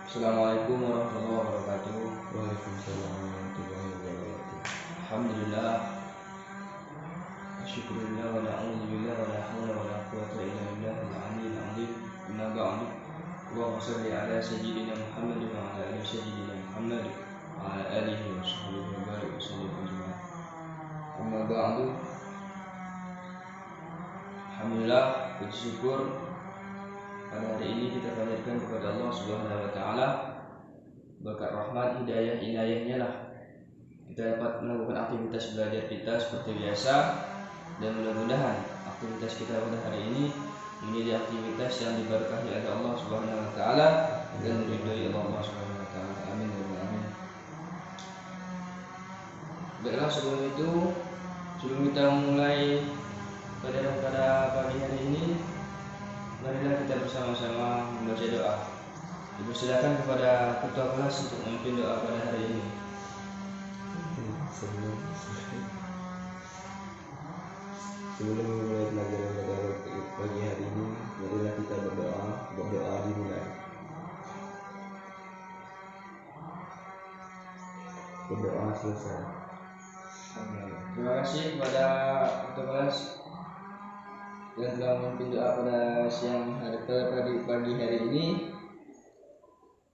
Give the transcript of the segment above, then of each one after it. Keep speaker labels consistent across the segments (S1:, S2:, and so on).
S1: Assalamualaikum warahmatullahi wabarakatuh.
S2: Waalaikumsalam warahmatullahi wabarakatuh.
S1: Alhamdulillah, syukurillah wa na'udzubillah wa la haula wa la quwwata illa billahil aliyyil azim. Amma ba'du. Allahumma shalli ala sayyidina Muhammad wa ala ali sayyidina Muhammad wa ala alihi wa sahbihi wa barik wa sallim ajma'in. Amma ba'du. Alhamdulillah, puji syukur pada hari ini kita panjatkan kepada Allah Subhanahu wa taala berkat rahmat, hidayah, inayahnya lah kita dapat melakukan aktivitas belajar kita seperti biasa, dan mudah-mudahan aktivitas kita pada hari ini menjadi aktivitas yang diberkahi oleh Allah Subhanahu wa taala dan diridhoi Allah Subhanahu wa taala. Amin ya rabbal alamin. Baiklah, sebelum kita mulai pada pagi hari ini, marilah kita bersama-sama membaca doa. Dipersilakan kepada ketua kelas untuk memimpin doa pada hari ini.
S2: Sebelum memulai pelajaran pada pagi hari ini, marilah kita berdoa dimulai. Berdoa selesai.
S1: Terima kasih kepada ketua kelas yang telah memimpin doa pada pagi hari ini.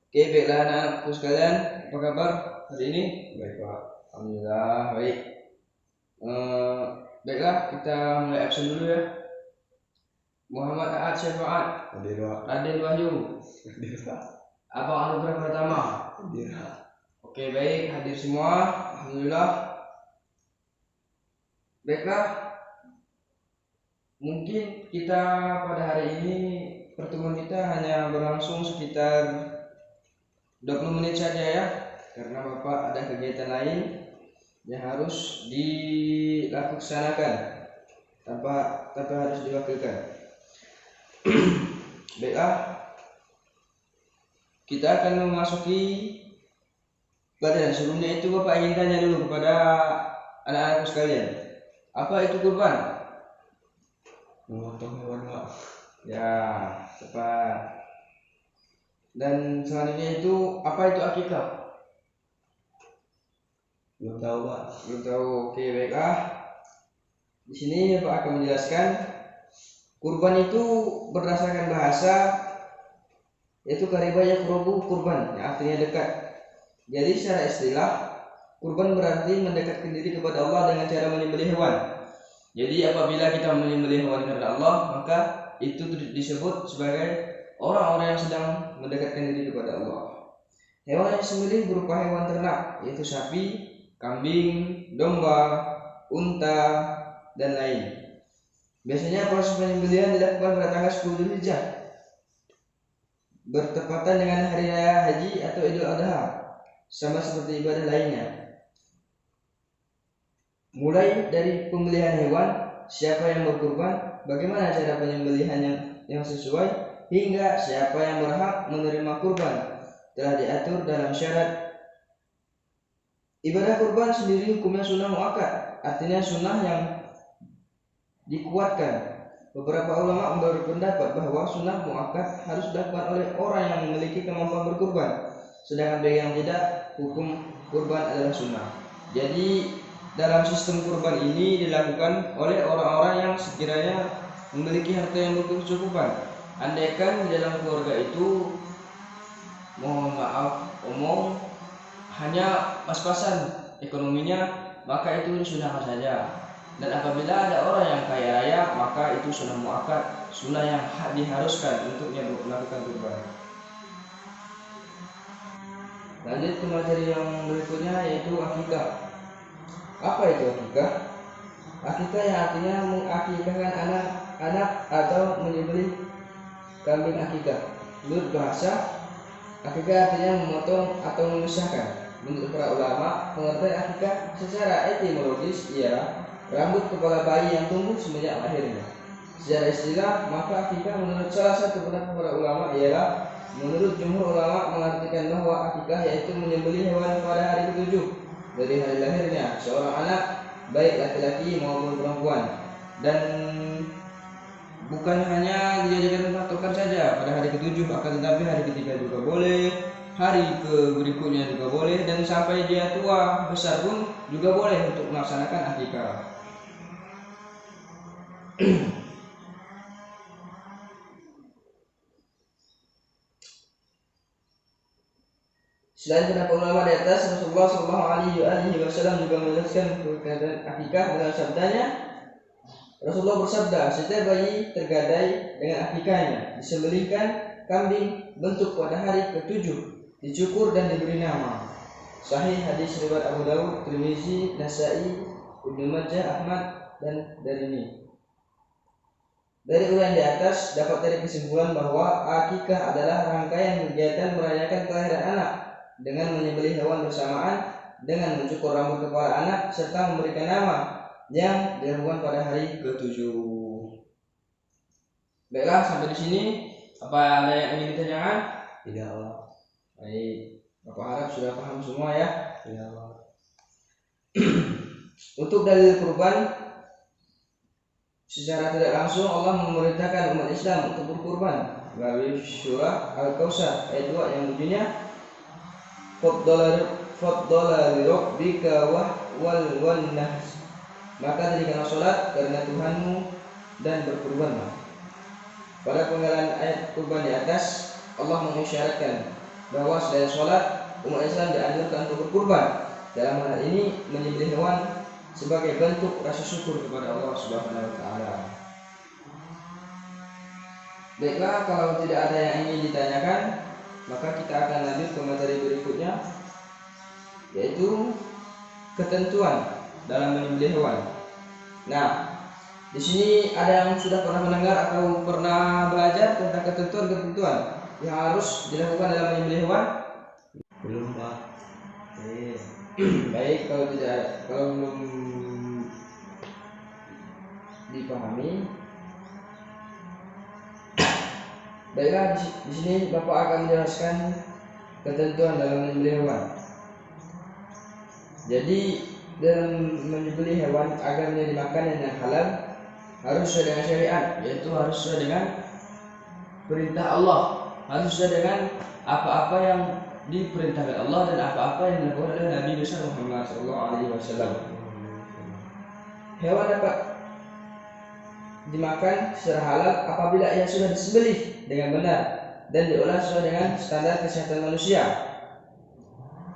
S1: Oke, baiklah anak-anakku sekalian, apa kabar hari ini?
S2: Baik Pak.
S1: Alhamdulillah baik. Baiklah, kita mulai absen dulu ya. Muhammad Aad Syafaat,
S2: Hadir Pak.
S1: Raden Wahyu,
S2: Hadir Pak.
S1: Abang Anugrah Pratama.
S2: Hadir Pak.
S1: Oke, baik, hadir semua. Alhamdulillah. Baiklah, mungkin kita pada hari ini pertemuan kita hanya berlangsung sekitar 20 menit saja ya, karena Bapak ada kegiatan lain yang harus dilaksanakan tanpa harus diwakilkan. Baiklah, kita akan memasuki pelajaran. Sebelumnya itu Bapak ingin tanya dulu kepada anak-anakku sekalian, apa itu kurban?
S2: Memotong hewan Pak.
S1: Ya, tepat. Dan selanjutnya itu apa itu akikah?
S2: Belum tahu Pak.
S1: Belum tahu. Oke, baiklah. Di sini Pak akan menjelaskan kurban itu berdasarkan bahasa yaitu kariba yaqrubu kurban, yang artinya dekat. Jadi secara istilah kurban berarti mendekatkan diri kepada Allah dengan cara menyembelih hewan. Jadi apabila kita menyembelih hewan karena Allah, maka itu disebut sebagai orang-orang yang sedang mendekatkan diri kepada Allah. Hewan yang disembelih berupa hewan ternak, yaitu sapi, kambing, domba, unta, dan lain. Biasanya proses penyembelihan dilakukan pada tanggal 10 Dzulhijjah, bertepatan dengan hari raya haji atau Idul Adha, sama seperti ibadah lainnya. Mulai dari pembelian hewan, siapa yang berkurban, bagaimana cara penyembelihan yang sesuai, hingga siapa yang berhak menerima kurban, telah diatur dalam syarat. Ibadah kurban sendiri hukumnya sunnah muakkad, artinya sunnah yang dikuatkan. Beberapa ulama berpendapat bahwa sunnah muakkad harus dilakukan oleh orang yang memiliki kemampuan berkurban, sedangkan bagi yang tidak, hukum kurban adalah sunnah. Jadi dalam sistem kurban ini dilakukan oleh orang-orang yang sekiranya memiliki harta yang berkecukupan. Andaikan di dalam keluarga itu, mohon maaf umum, hanya pas-pasan ekonominya, maka itu sunnah saja. Dan apabila ada orang yang kaya raya, maka itu sunnah muakkad, sunnah yang diharuskan untuknya melakukan kurban. Lanjut ke materi yang berikutnya, yaitu akikah. Apa itu akikah? Akikah yang artinya mengakikahkan anak atau menyembelih kambing akikah. Menurut bahasa, akikah artinya memotong atau memisahkan. Menurut para ulama, pengertian akikah secara etimologis ialah rambut kepala bayi yang tumbuh semenjak lahirnya. Secara istilah, maka akikah menurut salah satu pendapat para ulama ialah, menurut jumhur ulama mengartikan bahwa akikah yaitu menyembelih hewan pada hari ke-7 dari hari lahirnya seorang anak, baik laki-laki maupun perempuan, dan bukan hanya dijadikan patokan saja pada hari hari ke-7, akan tetapi hari ke-3 juga boleh, hari ke berikutnya juga boleh, dan sampai dia tua besar pun juga boleh untuk melaksanakan akikah. Selain pendapat ulama di atas, Rasulullah SAW juga menjelaskan berkaitan akikah dengan sabdanya. Rasulullah bersabda, setiap bayi tergadai dengan akikahnya, disembelihkan kambing bentuk pada hari ke-7, dicukur dan diberi nama. Sahih hadis riwayat Abu Dawud, Tirmizi, Nasa'i, Ibnu Majah, Ahmad, dan Darimi. Dari uraian di atas dapat tarik kesimpulan bahwa akikah adalah rangkaian kegiatan merayakan kelahiran anak dengan menyembelih hewan bersamaan dengan mencukur rambut kepala anak serta memberikan nama yang dilakukan pada hari ke-7. Baiklah, sampai di sini apa ada yang ingin ditanyakan?
S2: Tidak, Allah.
S1: Baik, Bapak harap sudah paham semua ya.
S2: Tidak, Allah.
S1: Untuk dalil kurban, secara tidak langsung Allah memerintahkan umat Islam untuk berkurban melalui surah Al-Kautsar ayat 2 yang bunyinya Faddala li rabbika wal nahs. Maka dirikanlah sholat karena Tuhanmu dan berkurbanlah. Pada penggalan ayat kurban di atas, Allah mengisyaratkan bahwa selain sholat, umat Islam dianjurkan untuk berkurban. Dalam hal ini menyembelih hewan sebagai bentuk rasa syukur kepada Allah Subhanahu wa taala. Baiklah, kalau tidak ada yang ingin ditanyakan, maka kita akan lanjut ke materi berikutnya, yaitu ketentuan dalam menyembelih hewan. Nah, di sini ada yang sudah pernah mendengar atau pernah belajar tentang ketentuan-ketentuan yang harus dilakukan dalam menyembelih hewan?
S2: Belum, Pak.
S1: Baik, kalau belum dipahami, baiklah di sini Bapak akan menjelaskan ketentuan dalam menyembelih hewan. Jadi dalam menyembelih hewan agar menjadi makanan yang halal harus sesuai dengan syariat, yaitu harus sesuai dengan perintah Allah, harus sesuai dengan apa-apa yang diperintahkan Allah dan apa-apa yang dilakukan oleh Nabi besar Muhammad SAW. Hewan dapat dimakan secara halal apabila ia sudah disembelih dengan benar dan diolah sesuai dengan standar kesehatan manusia.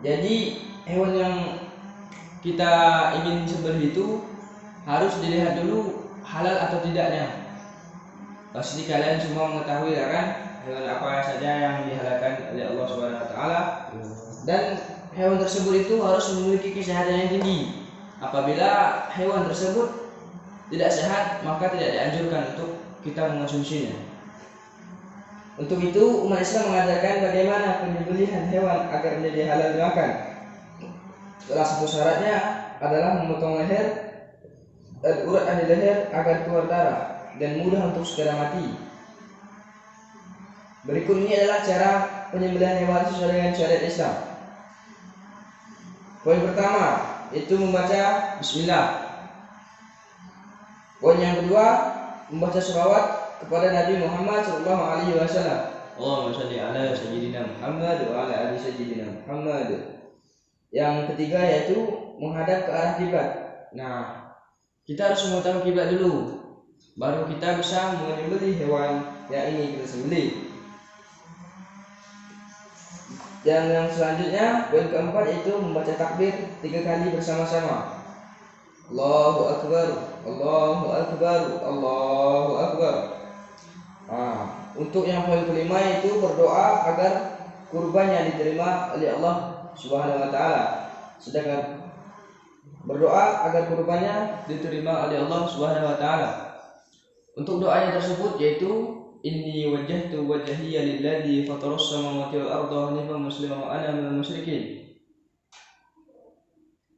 S1: Jadi hewan yang kita ingin sembelih itu harus dilihat dulu halal atau tidaknya. Pasti kalian semua mengetahui ya kan, hewan apa saja yang dihalalkan oleh Allah Subhanahu wa taala, dan hewan tersebut itu harus memiliki kesehatan yang tinggi. Apabila hewan tersebut tidak sehat, maka tidak dianjurkan untuk kita mengonsumsinya. Untuk itu umat Islam mengajarkan bagaimana penyembelihan hewan agar menjadi halal dimakan. Salah satu syaratnya adalah memotong leher dan urat di leher agar keluar darah dan mudah untuk segera mati. Berikut ini adalah cara penyembelihan hewan sesuai dengan syariat Islam. Poin pertama itu membaca Bismillah. Poin yang kedua membaca sholawat kepada Nabi Muhammad SAW. Allahumma shalli ala sayyidina Muhammad wa ala ali sayyidina Muhammad. Yang ketiga yaitu menghadap ke arah kiblat. Nah, kita harus mengetahui kiblat dulu, baru kita bisa menyembelih hewan yang ingin kita sembelih. Dan yang selanjutnya, poin keempat yaitu membaca takbir 3 kali bersama-sama. Allahu Akbar, Allahu Akbar, Allahu Akbar. Untuk yang poin kelima yaitu berdoa agar kurbannya diterima oleh Allah Subhanahu wa taala. Sedangkan berdoa agar kurbannya diterima oleh Allah Subhanahu wa taala. Untuk doanya tersebut yaitu inni wajjahtu wajhiya lilladzi fataras samawati wal arda hanifan musliman wa ana minal musyrikin.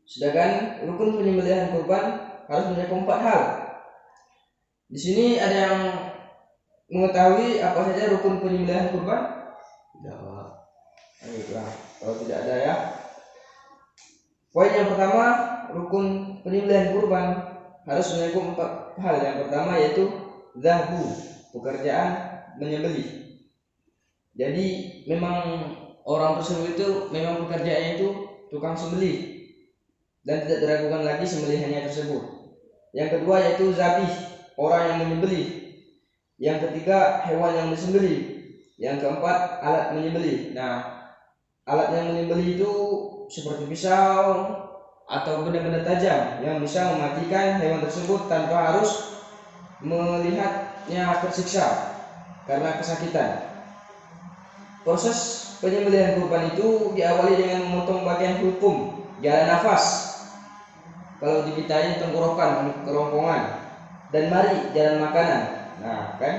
S1: Sedangkan rukun penyembelihan kurban harus mencakup 4 hal. Di sini ada yang mengetahui apa saja rukun penyembelihan kurban?
S2: Tidak, Pak.
S1: Baiklah, kalau tidak ada ya. Poin yang pertama, rukun penyembelihan kurban harus mencakup 4 hal. Yang pertama yaitu dzahbu, pekerjaan menyembelih. Jadi memang orang tersebut itu memang pekerjaannya itu tukang sembelih dan tidak diragukan lagi sembelihannya tersebut. Yang kedua yaitu zabih, orang yang menyembelih. Yang ketiga hewan yang disembelih. Yang keempat alat menyembelih. Nah, alat yang menyembelih itu seperti pisau atau benda-benda tajam yang bisa mematikan hewan tersebut tanpa harus melihatnya tersiksa karena kesakitan. Proses penyembelihan kurban itu diawali dengan memotong bagian hukum jalan nafas, kalau di kita ini tenggorokan, kerongkongan, dan mari jalan makanan. Nah kan,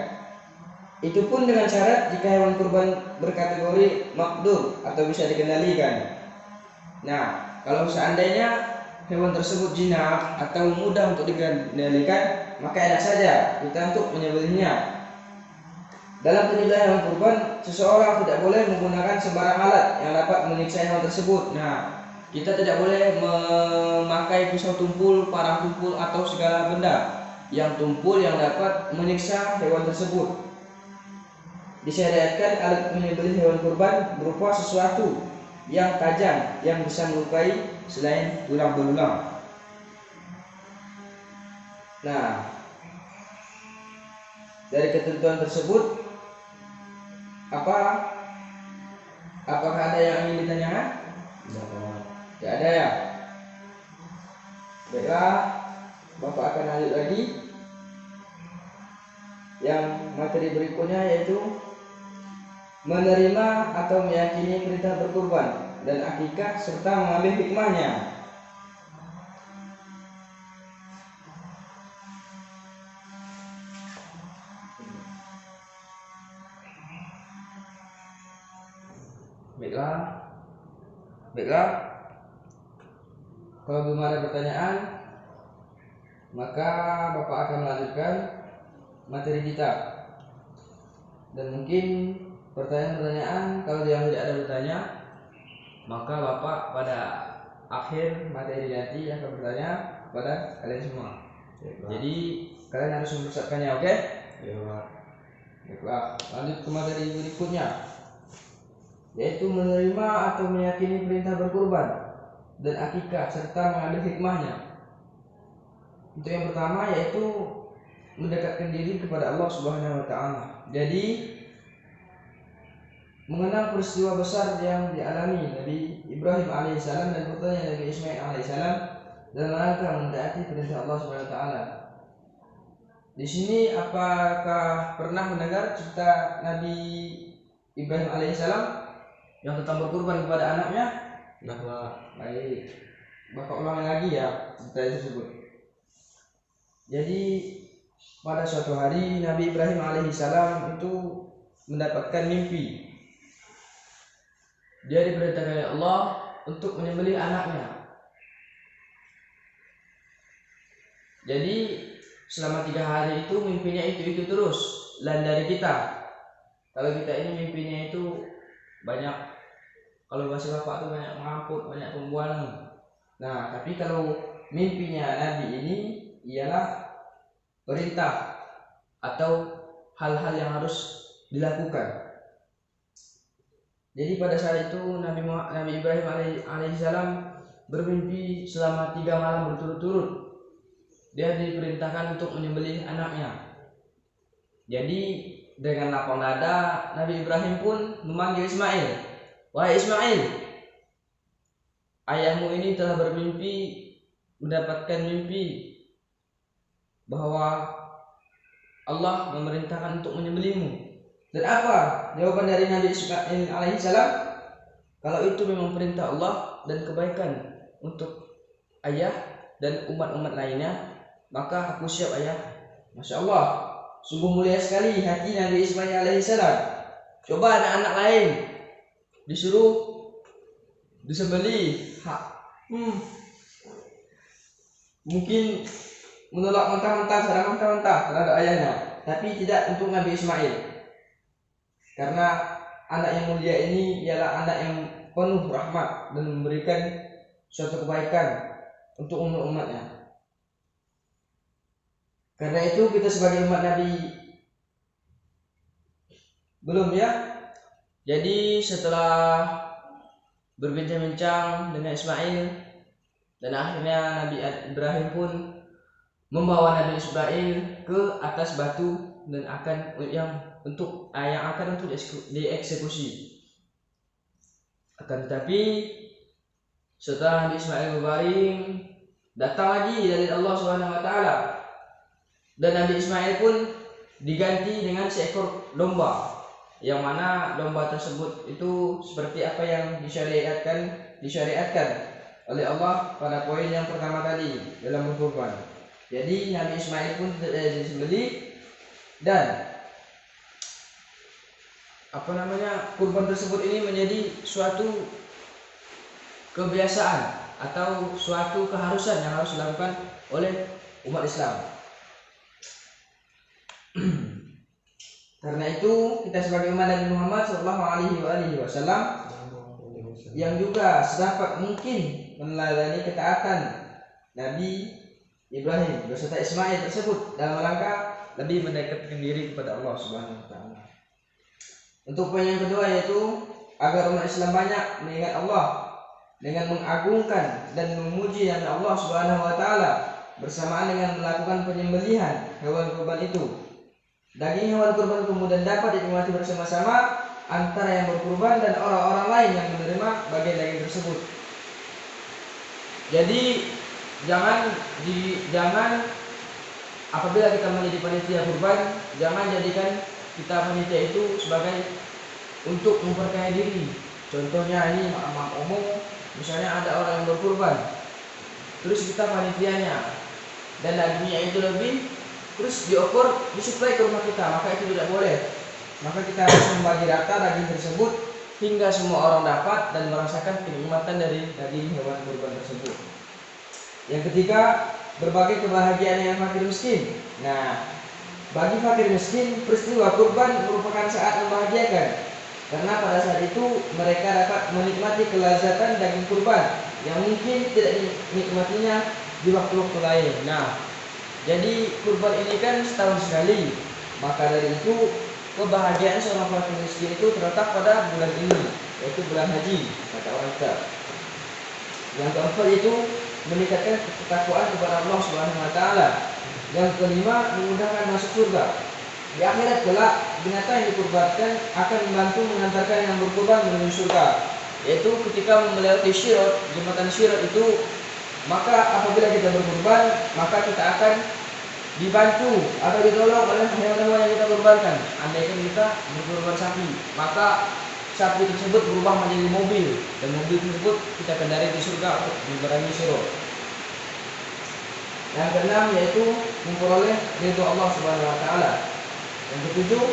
S1: itu pun dengan syarat jika hewan kurban berkategori makdur atau bisa dikendalikan. Nah, kalau seandainya hewan tersebut jinak atau mudah untuk dikendalikan, maka enak saja kita untuk menyembelihnya. Dalam penyembelihan hewan kurban, seseorang tidak boleh menggunakan sembarang alat yang dapat menyiksa hewan tersebut. Nah, kita tidak boleh memakai pisau tumpul, parang tumpul, atau segala benda yang tumpul yang dapat menyiksa hewan tersebut. Disyariatkan alat menyembelih hewan kurban berupa sesuatu yang tajam yang bisa melukai selain tulang belulang. Nah, dari ketentuan tersebut, apakah ada yang ingin ditanyakan? Tidak ada ya. Baiklah, Bapak akan lanjut lagi. Yang materi berikutnya yaitu menerima atau meyakini perintah berkurban dan akikah serta mengambil hikmahnya. Baiklah. Kalau belum ada pertanyaan, maka Bapak akan melanjutkan materi kita. Dan mungkin pertanyaan-pertanyaan, kalau yang tidak ada bertanya, maka Bapak pada akhir materi nanti akan bertanya kepada kalian semua. Jadi kalian harus mempersiapkannya, oke? Baiklah, lanjut ke materi berikutnya, yaitu menerima atau meyakini perintah berkurban dan akikah serta mengambil hikmahnya. Untuk yang pertama yaitu mendekatkan diri kepada Allah Subhanahu wa taala. Jadi mengenal peristiwa besar yang dialami Nabi Ibrahim alaihissalam dan putranya Nabi Ismail alaihissalam dalam rangka mentaati perintah Allah Subhanahu wa taala. Di sini apakah pernah mendengar cerita Nabi Ibrahim alaihissalam yang tentang berkurban kepada anaknya? Baik, Bapak ulangi lagi ya cerita tersebut. Jadi pada suatu hari Nabi Ibrahim alaihissalam itu mendapatkan mimpi. Dia diperintahkan oleh Allah untuk menyembelih anaknya. Jadi selama 3 hari itu mimpinya itu terus lain dari kita. Kalau kita ini mimpinya itu banyak, kalau bahasa Bapak itu banyak mengamput, banyak pembualan. Nah, tapi kalau mimpinya Nabi ini ialah perintah atau hal-hal yang harus dilakukan. Jadi pada saat itu Nabi Ibrahim alaihissalam bermimpi selama 3 malam berturut-turut. Dia diperintahkan untuk menyembelih anaknya. Jadi dengan lapang dada Nabi Ibrahim pun memanggil Ismail. Wahai Ismail, ayahmu ini telah mendapatkan mimpi bahwa Allah memerintahkan untuk menyembelihmu. Dan apa jawaban dari Nabi Ismail alaihissalam? Kalau itu memang perintah Allah dan kebaikan untuk ayah dan umat-umat lainnya, maka aku siap ayah. Masya Allah, sungguh mulia sekali hati Nabi Ismail alaihissalam. Coba anak-anak lain disuruh disembelih, mungkin menolak mentah-mentah terhadap ayahnya, tapi tidak untuk Nabi Ismail, karena anak yang mulia ini ialah anak yang penuh rahmat dan memberikan suatu kebaikan untuk umat-umatnya. Karena itu kita sebagai umat Nabi belum ya, Jadi setelah berbincang-bincang dengan Ismail, dan akhirnya Nabi Ibrahim pun membawa Nabi Ismail ke atas batu dan yang akan untuk dieksekusi. Akan tetapi setelah Nabi Ismail berbaring, datang lagi dari Allah Subhanahu wa taala, dan Nabi Ismail pun diganti dengan seekor domba, yang mana domba tersebut itu seperti apa yang disyariatkan oleh Allah pada poin yang pertama tadi dalam berkurban. Jadi Nabi Ismail pun disembelih, dan kurban tersebut ini menjadi suatu kebiasaan atau suatu keharusan yang harus dilakukan oleh umat Islam. Karena itu kita sebagai umat Nabi Muhammad SAW yang juga sedapat mungkin meneladani ketaatan Nabi Ibrahim beserta Ismail tersebut dalam rangka lebih mendekatkan diri kepada Allah Subhanahu wa taala. Untuk poin yang kedua yaitu agar umat Islam banyak mengingat Allah dengan mengagungkan dan memuji nama Allah Subhanahu wa taala bersamaan dengan melakukan penyembelihan hewan kurban itu. Daging hewan kurban kemudian dapat dinikmati bersama-sama antara yang berkurban dan orang-orang lain yang menerima bagian daging tersebut. Jadi jangan apabila kita menjadi panitia kurban, jangan jadikan kita panitia itu sebagai untuk memperkaya diri. Contohnya ini makam umum, misalnya ada orang yang berkurban, terus kita panitianya dan dagingnya itu lebih, terus dioper disuplai ke rumah kita, maka itu tidak boleh. Maka kita harus membagi rata daging tersebut hingga semua orang dapat dan merasakan kenikmatan dari daging hewan kurban tersebut. Yang ketiga, berbagi kebahagiaan dengan fakir miskin. Nah, bagi fakir miskin, peristiwa kurban merupakan saat membahagiakan, karena pada saat itu mereka dapat menikmati kelezatan daging kurban yang mungkin tidak dinikmatinya di waktu-waktu lain. Nah, jadi kurban ini kan setahun sekali, maka dari itu kebahagiaan seorang fakir miskin itu terletak pada bulan ini, yaitu bulan haji, kata orang kita. Yang keempat itu meningkatkan ketakwaan kepada Allah Subhanahu wa taala. Yang kelima, memudahkan masuk surga. Di akhirat kelak, binatang yang dikurbankan akan membantu mengantarkan yang berkurban menuju surga, yaitu ketika melewati Sirat, jembatan Sirat itu, maka apabila kita berkurban, maka kita akan dibantu atau ditolong oleh hewan-hewan yang kita kurbankan. Andaikan kita berkurban sapi, maka sapi tersebut berubah menjadi mobil, dan mobil tersebut kita kendari di surga untuk menyeberangi Sirat. Yang keenam yaitu memperoleh ridho Allah Subhanahu wa taala. Yang ketujuh,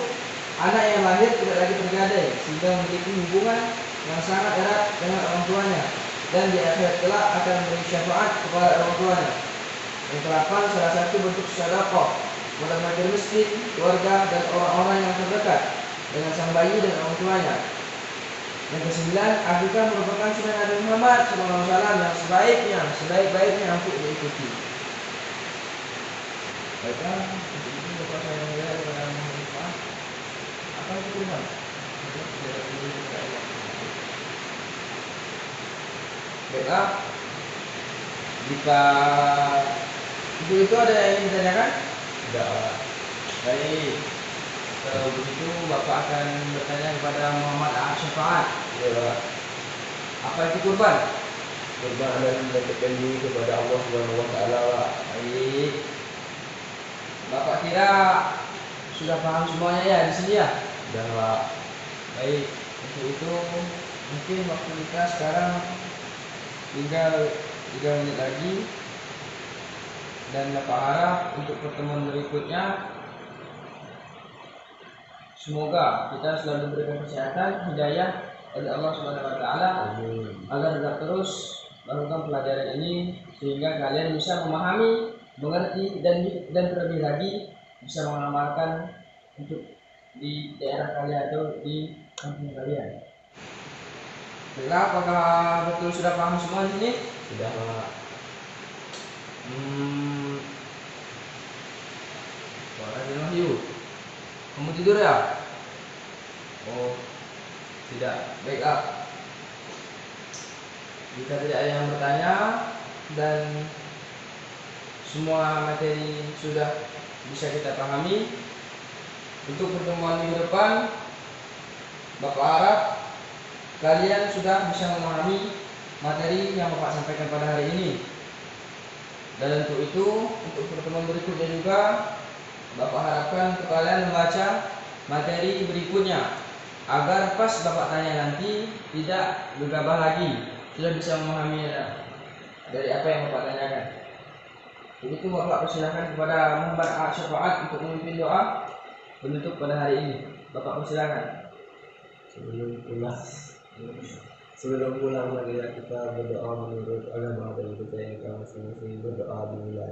S1: anak yang lahir tidak lagi tergadai sehingga memiliki hubungan yang sangat erat dengan orang tuanya, dan di akhirat kelak akan memberi syafaat kepada orang tuanya. Yang kedelapan, salah satu bentuk sedekah kepada fakir miskin, keluarga dan orang-orang yang terdekat dengan sang bayi dan orang tuanya. Yang kesembilan, akikah merupakan sunnah Nabi Muhammad SAW yang sebaik-baiknya untuk diikuti. Baiklah, untuk itu Bapak saya mengira kepada Muhammad, apa itu kurban? Baiklah, jika itu ada yang ingin ditanyakan?
S2: Tidak.
S1: Baik, kalau begitu Bapak akan bertanya kepada Muhammad Syafaat.
S2: Ya.
S1: Apa itu kurban?
S2: Kurban adalah mendekatkan diri kepada Allah Subhanahu wa taala.
S1: Baik, Bapak kira sudah paham semuanya ya di sini ya?
S2: Sudah, Pak.
S1: Baik, untuk itu mungkin waktu kita sekarang tinggal 3 menit lagi, dan Bapak harap untuk pertemuan berikutnya semoga kita selalu diberikan kesehatan, hidayah oleh Allah Subhanahu wa taala agar tetap terus melakukan pelajaran ini sehingga kalian bisa memahami, mengerti dan terlebih lagi bisa mengamalkan untuk di daerah kalian atau di kampung kalian. Baiklah, apakah betul sudah paham semua di sini?
S2: Sudah, Pak.
S1: Wahyu, kamu tidur ya? Oh, Tidak. Baiklah. Jika tidak ada yang bertanya dan semua materi sudah bisa kita pahami, untuk pertemuan minggu depan Bapak harap kalian sudah bisa memahami materi yang Bapak sampaikan pada hari ini. Dan untuk itu, untuk pertemuan berikutnya juga Bapak harapkan untuk kalian membaca materi berikutnya agar pas Bapak tanya nanti tidak gegabah lagi, sudah bisa memahami dari apa yang Bapak tanyakan. Begitu Bapak persilakan kepada Muhammad Syafaat untuk memimpin doa penutup pada hari ini. Bapak persilakan.
S2: Sebelum pulang marilah kita berdoa menurut agama dan budaya kita masing-masing. Berdoa dimulai.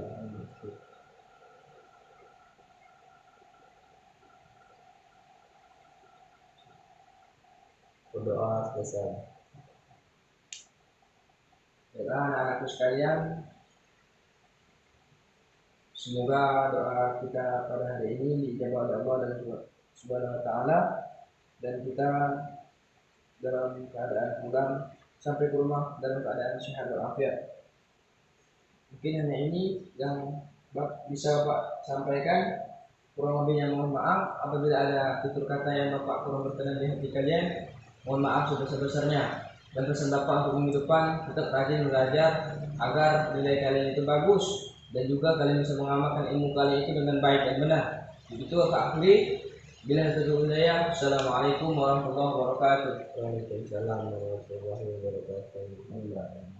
S2: Berdoa selesai.
S1: Baiklah anak-anakku sekalian, semoga doa kita pada hari ini dijawab oleh Allah dan Subhanahu wa taala, dan kita dalam keadaan pulang sampai ke rumah dalam keadaan sehat walafiat. Mungkin hanya ini yang bisa Bapak sampaikan. Kurang lebihnya mohon maaf apabila ada tutur kata yang Bapak kurang berkenan di hati kalian. Mohon maaf sebesar-besarnya. Dan pesan Bapak untuk minggu depan tetap rajin belajar agar nilai kalian itu bagus dan juga kalian bisa mengamalkan ilmu kalian itu dengan baik dan benar. Begitu Pak Akhli. Bila itu saya, Assalamualaikum warahmatullahi wabarakatuh.
S2: Waalaikumsalam warahmatullahi wabarakatuh.